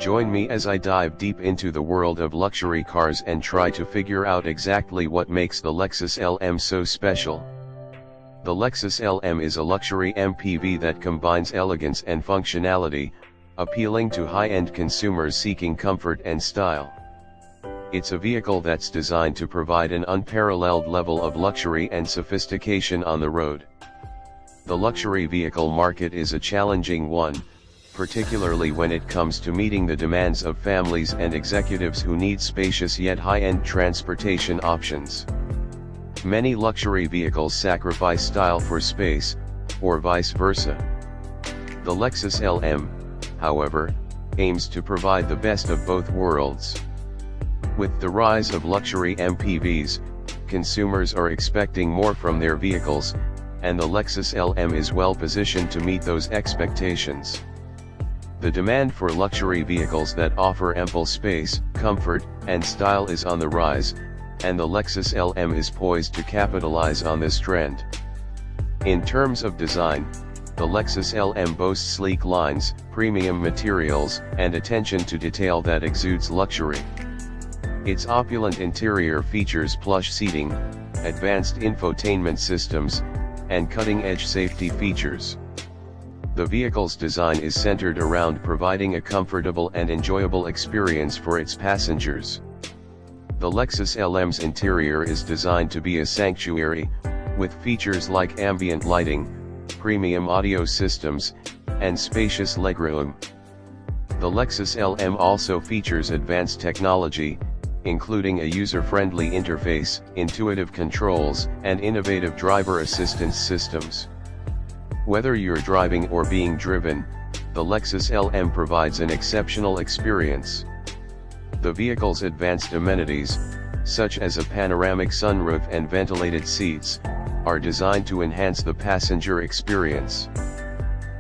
Join me as I dive deep into the world of luxury cars and try to figure out exactly what makes the Lexus LM so special. The Lexus LM is a luxury MPV that combines elegance and functionality, appealing to high-end consumers seeking comfort and style. It's a vehicle that's designed to provide an unparalleled level of luxury and sophistication on the road. The luxury vehicle market is a challenging one, particularly when it comes to meeting the demands of families and executives who need spacious yet high-end transportation options. Many luxury vehicles sacrifice style for space, or vice versa. The Lexus LM, however, aims to provide the best of both worlds. With the rise of luxury MPVs, consumers are expecting more from their vehicles, and the Lexus LM is well positioned to meet those expectations. The demand for luxury vehicles that offer ample space, comfort, and style is on the rise, and the Lexus LM is poised to capitalize on this trend. In terms of design, the Lexus LM boasts sleek lines, premium materials, and attention to detail that exudes luxury. Its opulent interior features plush seating, advanced infotainment systems, and cutting-edge safety features. The vehicle's design is centered around providing a comfortable and enjoyable experience for its passengers. The Lexus LM's interior is designed to be a sanctuary, with features like ambient lighting, premium audio systems, and spacious legroom. The Lexus LM also features advanced technology, including a user-friendly interface, intuitive controls, and innovative driver assistance systems. Whether you're driving or being driven, the Lexus LM provides an exceptional experience. The vehicle's advanced amenities, such as a panoramic sunroof and ventilated seats, are designed to enhance the passenger experience.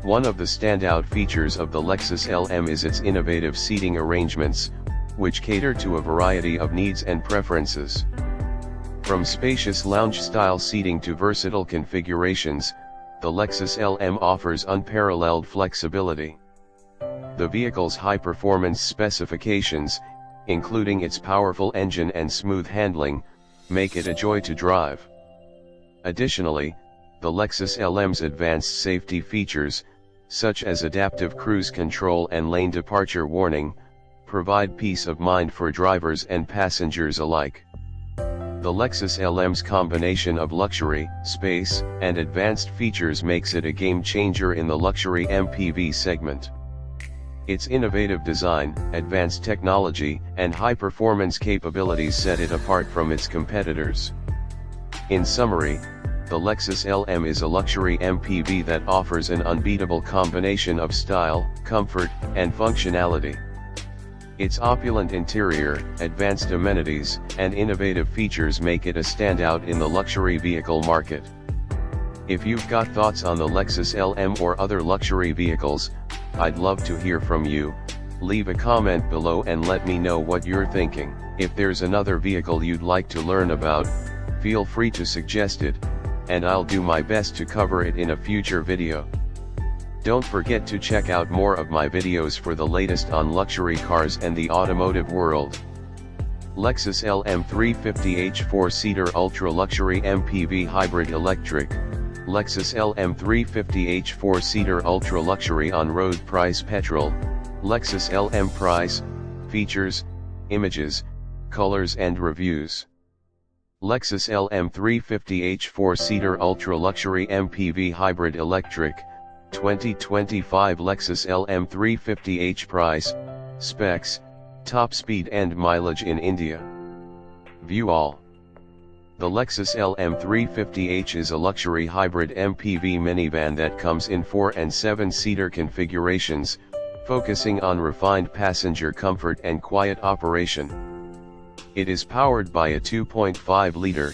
One of the standout features of the Lexus LM is its innovative seating arrangements, which cater to a variety of needs and preferences. From spacious lounge-style seating to versatile configurations, the Lexus LM offers unparalleled flexibility. The vehicle's high-performance specifications, including its powerful engine and smooth handling, make it a joy to drive. Additionally, the Lexus LM's advanced safety features, such as adaptive cruise control and lane departure warning, provide peace of mind for drivers and passengers alike. The Lexus LM's combination of luxury, space, and advanced features makes it a game-changer in the luxury MPV segment. Its innovative design, advanced technology, and high-performance capabilities set it apart from its competitors. In summary, the Lexus LM is a luxury MPV that offers an unbeatable combination of style, comfort, and functionality. Its opulent interior, advanced amenities, and innovative features make it a standout in the luxury vehicle market. If you've got thoughts on the Lexus LM or other luxury vehicles, I'd love to hear from you. Leave a comment below and let me know what you're thinking. If there's another vehicle you'd like to learn about, feel free to suggest it, and I'll do my best to cover it in a future video. Don't forget to check out more of my videos for the latest on luxury cars and the automotive world. Lexus LM 350h 4-seater ultra-luxury MPV hybrid electric. Lexus LM 350h 4-seater ultra-luxury on-road price petrol. Lexus LM price, features, images, colors and reviews. Lexus LM 350h 4-seater ultra-luxury MPV hybrid electric. 2025 Lexus LM 350h price, specs, top speed and mileage in India. View all. The Lexus LM 350h is a luxury hybrid MPV minivan that comes in 4 and 7-seater configurations, focusing on refined passenger comfort and quiet operation. It is powered by a 2.5-liter,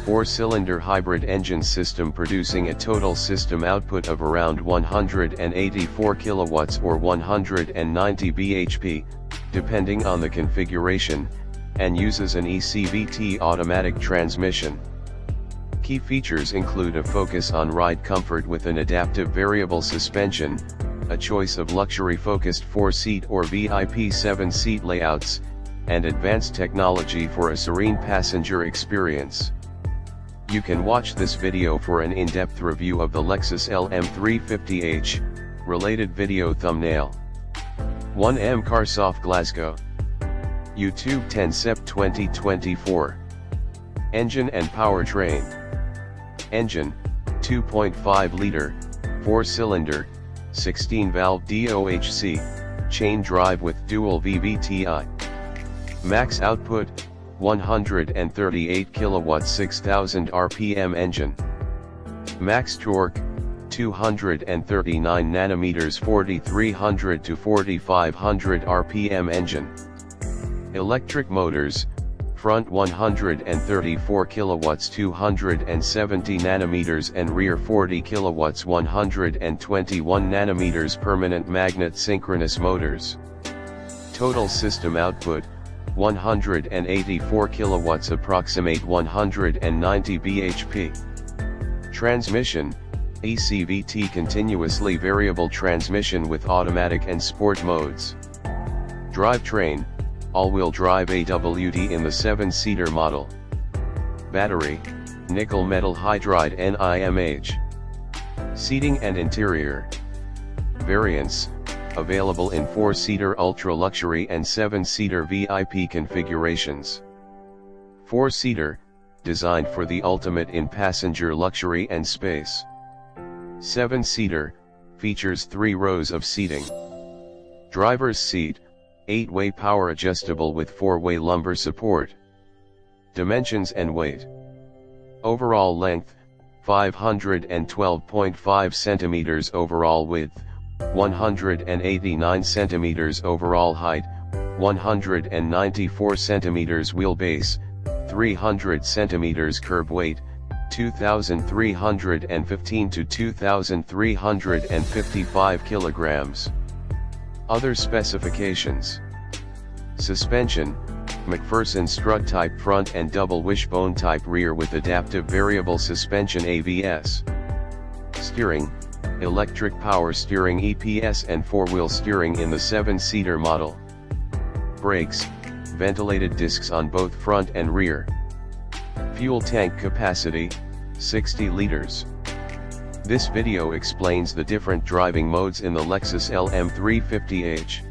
4-cylinder hybrid engine system producing a total system output of around 184 kilowatts or 190 bhp, depending on the configuration, and uses an ECVT automatic transmission. Key features include a focus on ride comfort with an adaptive variable suspension, a choice of luxury-focused 4-seat or VIP 7-seat layouts, and advanced technology for a serene passenger experience. You can watch this video for an in-depth review of the Lexus LM 350h, related video thumbnail. 1M Carsoft Glasgow. YouTube 10 Sep 2024. Engine and powertrain. Engine, 2.5 liter, 4-cylinder, 16-valve DOHC, chain drive with dual VVTi. Max output, 138 kilowatts 6000 rpm engine. Max torque, 239 nanometers 4300 to 4500 rpm engine. Electric motors, front 134 kilowatts 270 nanometers and rear 40 kilowatts 121 nanometers permanent magnet synchronous motors. Total system output, 184 kilowatts approximate 190 bhp. Transmission, ECVT continuously variable transmission with automatic and sport modes. Drivetrain, all-wheel drive AWD in the 7-seater model. Battery, nickel metal hydride NIMH. Seating and interior. Variants, available in 4-seater ultra-luxury and 7-seater VIP configurations. 4-seater, designed for the ultimate in passenger luxury and space. 7-seater, features 3 rows of seating. Driver's seat, 8-way power adjustable with 4-way lumbar support. Dimensions and weight. Overall length, 512.5 centimeters. Overall width, 189 centimeters. Overall height, 194 centimeters. Wheelbase, 300 centimeters. Curb weight, 2,315 to 2,355 kilograms. Other specifications. Suspension, McPherson strut type front and double wishbone type rear with adaptive variable suspension AVS. Steering, electric power steering EPS and 4-wheel steering in the 7-seater model. Brakes, ventilated discs on both front and rear. Fuel tank capacity, 60 liters. This video explains the different driving modes in the Lexus LM 350h.